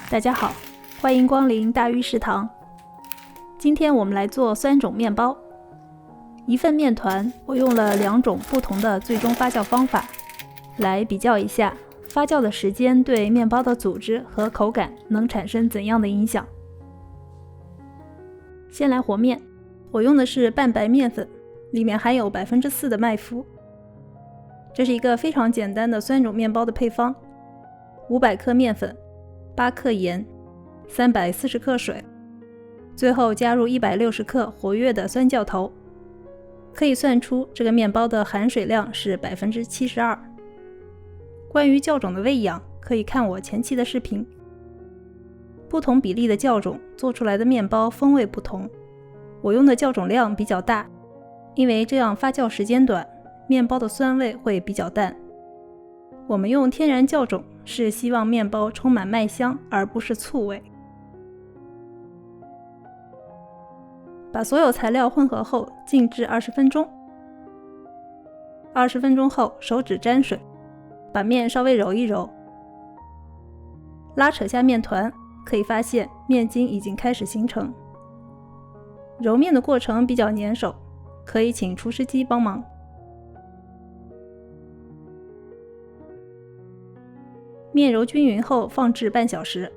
大家好，欢迎光临大鱼食堂。今天我们来做酸种面包。一份面团，我用了2种不同的最终发酵方法，来比较一下发酵的时间对面包的组织和口感能产生怎样的影响。先来和面，我用的是半白面粉，里面含有 4% 的麦麸。这是一个非常简单的酸种面包的配方：500克面粉、8克盐、340克水，最后加入160克活跃的酸酵头。可以算出这个面包的含水量是 72%。关于酵种的喂养，可以看我前期的视频。不同比例的酵种做出来的面包风味不同，我用的酵种量比较大，因为这样发酵时间短，面包的酸味会比较淡。我们用天然酵种是希望面包充满麦香，而不是醋味。把所有材料混合后静置20分钟。20分钟后，手指沾水，把面稍微揉一揉，拉扯下面团，可以发现面筋已经开始形成。揉面的过程比较粘手，可以请厨师机帮忙。面揉均匀后放置半小时。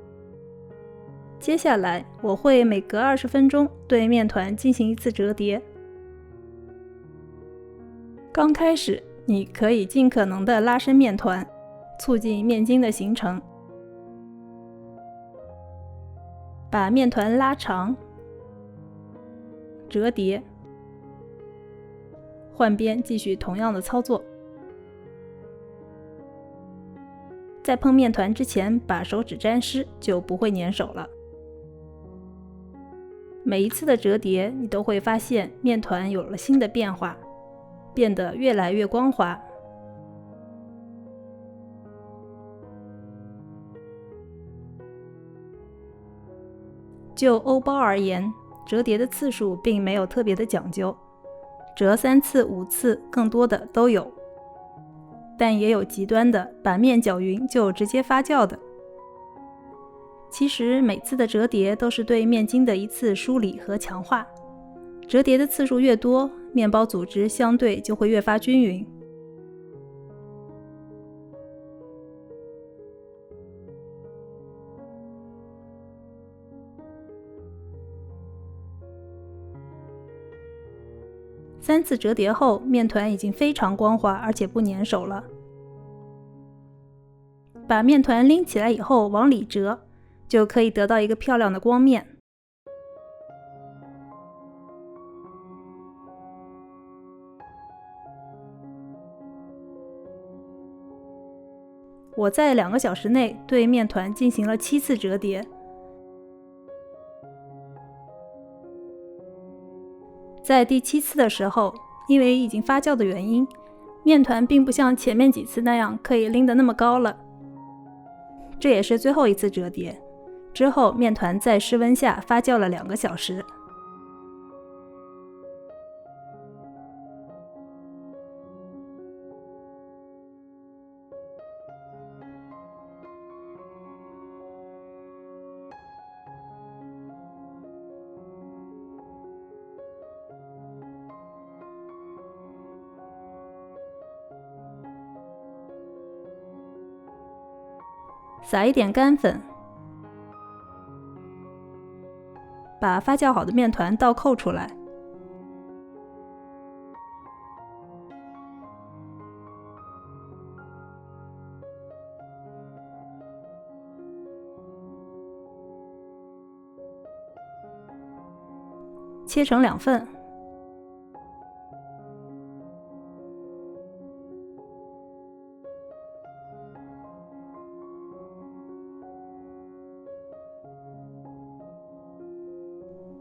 接下来我会每隔20分钟对面团进行一次折叠。刚开始你可以尽可能的拉伸面团，促进面筋的形成。把面团拉长，折叠，换边继续同样的操作。在碰面团之前把手指沾湿，就不会粘手了。每一次的折叠，你都会发现面团有了新的变化，变得越来越光滑。就欧包而言，折叠的次数并没有特别的讲究，折3次、5次，更多的都有。但也有极端的，把面搅匀就直接发酵的。其实每次的折叠都是对面筋的一次梳理和强化，折叠的次数越多，面包组织相对就会越发均匀。3次折叠后，面团已经非常光滑，而且不粘手了。把面团拎起来以后往里折，就可以得到一个漂亮的光面。我在2个小时内对面团进行了7次折叠。在第7次的时候，因为已经发酵的原因，面团并不像前面几次那样可以拎得那么高了。这也是最后一次折叠。之后面团在室温下发酵了2个小时。撒一点干粉，把发酵好的面团倒扣出来，切成2份。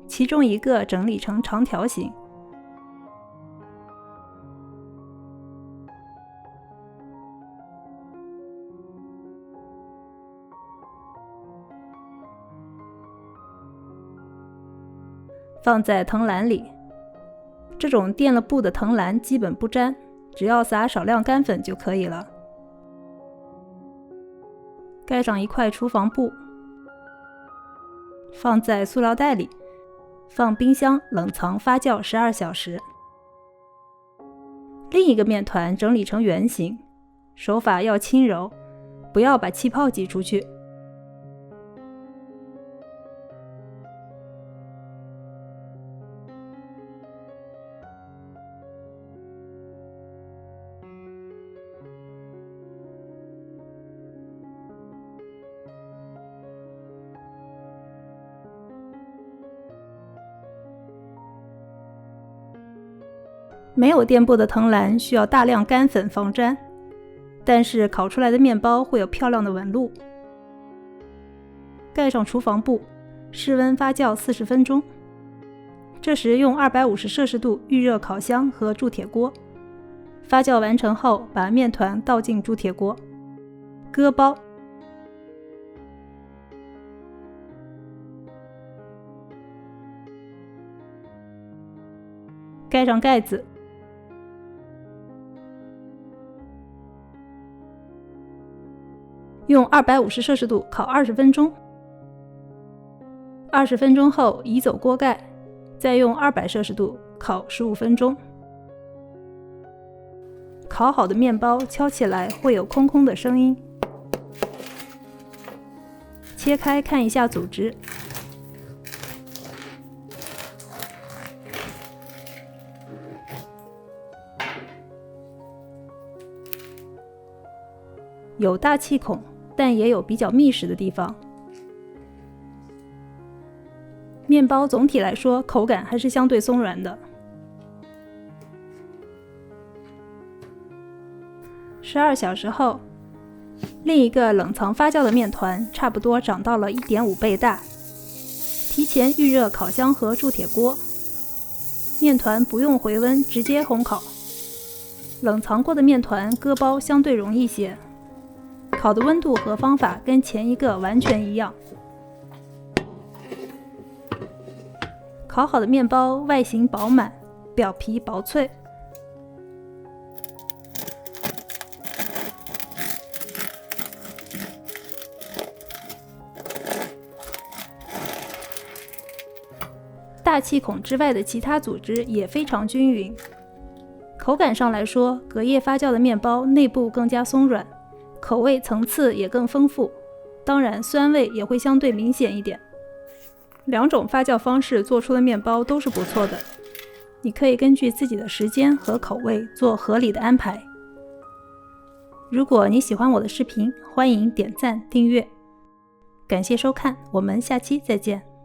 其中一个整理成长条形，放在藤篮里。这种垫了布的藤篮基本不粘，只要撒少量干粉就可以了。盖上一块厨房布，放在塑料袋里，放冰箱冷藏发酵12小时。另一个面团整理成圆形，手法要轻柔，不要把气泡挤出去。没有垫布的藤篮需要大量干粉防粘，但是烤出来的面包会有漂亮的纹路。盖上厨房布，室温发酵40分钟。这时用250摄氏度预热烤箱和铸铁锅。发酵完成后，把面团倒进铸铁锅，割包。盖上盖子。用250摄氏度烤20分钟，20分钟后移走锅盖，再用200摄氏度烤15分钟。烤好的面包敲起来会有空空的声音。切开看一下组织。有大气孔，但也有比较密实的地方。面包总体来说口感还是相对松软的。12小时后，另一个冷藏发酵的面团差不多长到了 1.5 倍大。提前预热烤箱和铸铁锅，面团不用回温，直接烘烤。冷藏过的面团割包相对容易些。烤的温度和方法跟前一个完全一样。烤好的面包外形饱满，表皮薄脆。大气孔之外的其他组织也非常均匀。口感上来说，隔夜发酵的面包内部更加松软。口味层次也更丰富，当然酸味也会相对明显一点。两种发酵方式做出的面包都是不错的，你可以根据自己的时间和口味做合理的安排。如果你喜欢我的视频，欢迎点赞订阅。感谢收看，我们下期再见。